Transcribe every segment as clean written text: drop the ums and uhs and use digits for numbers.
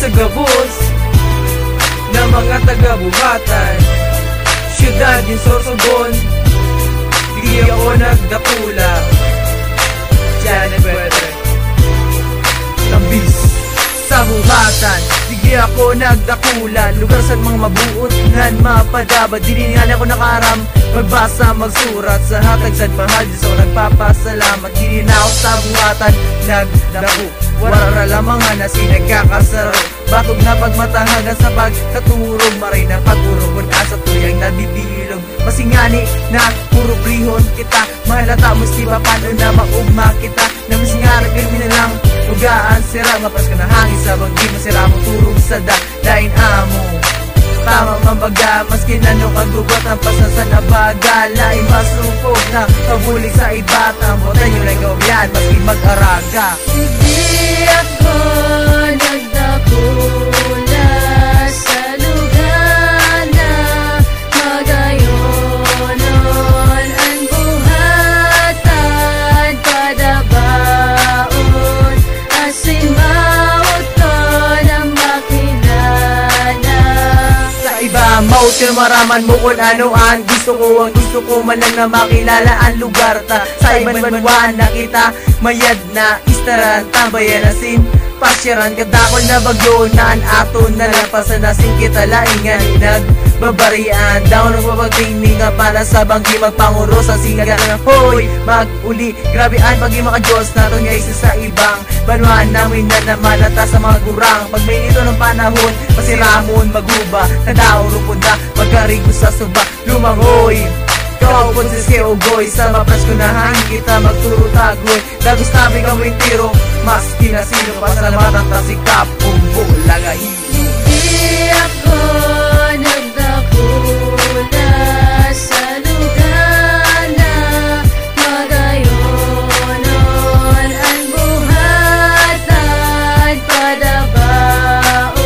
sa gabos ng mga taga-buhatan. Siyudad yung Sorsogon, di ako nagdakula. Diyan ay pwede tambis sa buhatan, di ako nagdakula. Lugar saan mga mabuot ngan mapadaba, diningan ako nakaram magbasa, magsurat sa hatag sad mahal. Diyos ako nagpapasalamat, di na ako sa buhatan nagdaku. Wala lamangan na sinagkakasaro, batog na pagmatahagan sa pagkaturog, maray na pagurog asa tuyang nabibilog. Masingani na puro prihon kita, mahalata mo siba paano na maugma kita. Na masingari pirmi na lang ugaan sira, mapas ka na hangin sa banggi mo sira mo turog sa lain amo. Tama mambaga, maski nanong agugot ang pasasan na bagala, ay masupog na kabulig sa iba. Tambotan nyo lang gawyan, maski mag-araga. Hindi ako nagdakula sa lugar na magayonon ang buhatan, padabaon asin maot ko na makilala. Sa iba, maut ka maraman mo kung anoan. Gusto ko man lang na makilala ang lugar ta. Sa ibang banwaan na kita mayad na istaran, tambayan asin pasyaran, kadakol na bagyo naan ato na lampasan nasin kita laingan nagbabarian. Daw nagpapagtingning nga para sa banggi magpanguro sa singa na hoy mag-uli. Grabean pag yung mga Diyos nato niya isa sa ibang banwaan namin na namalata sa mga gurang. Pag may nito ng panahon pasiramon maguba, kadaw rupod na magkarigo sa suba lumangoy. Kau pun si Ugoy, sa mapras ko na hangin kita magturo tagoy. Dagos namin gawin tiro, maski na sino pasalamatan ta si Kapong Bulagahino. Hindi ako nagdakula sa lugar na magayonon ang buhatan, padabaon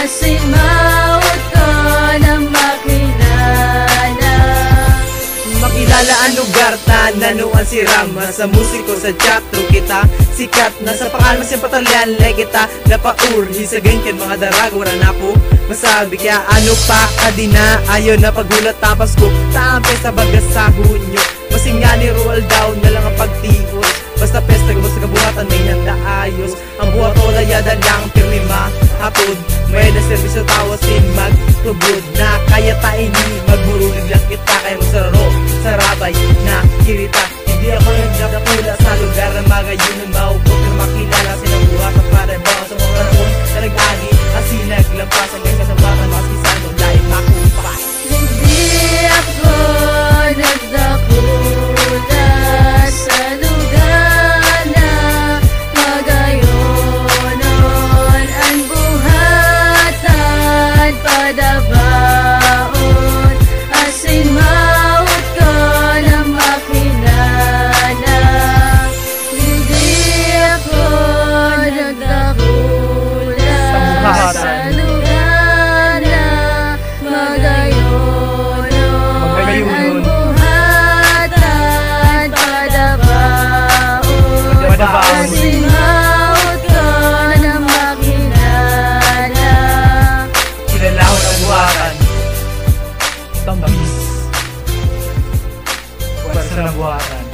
asin maot ko na makilala. Makilala ang lugar ta, nanuan si Rama. Sa musiko sa teatro kita sikat na sa pangalan sa patalyan lay kita napaurhi sa ganyan mga darago wala na po masabi. Kaya ano pa kadina ayaw na pagulat tapas ko tampe sa bagas sa hunyo. Masingani roll down na lang ang pagtios, basta pesta ko sa kabuhatan may handa ayos. Ang buhat o layada lang pirmi mahapod, may na servisyo tawasin magtubod na kaya taini magburulig lang kita kaya masararo sa rabay na kirita. Hindi ako nagdakula sa lugar na magayon maupot na makilala silang buhatan para bawa sa mga raon na nag-agi asin naglampas hanggang sa batan maski sa ano dahil makupas. Hindi ako nagdakula sa lugar na magayonon ang buhatan, padabaon asin maot ko na makilala. Hindi ako nagdakula sa lugar na magayonon ang buhatan, padabaon asin maot ko na makilala. Kinalahon ang buhatan tambis pwersa ng buhatan.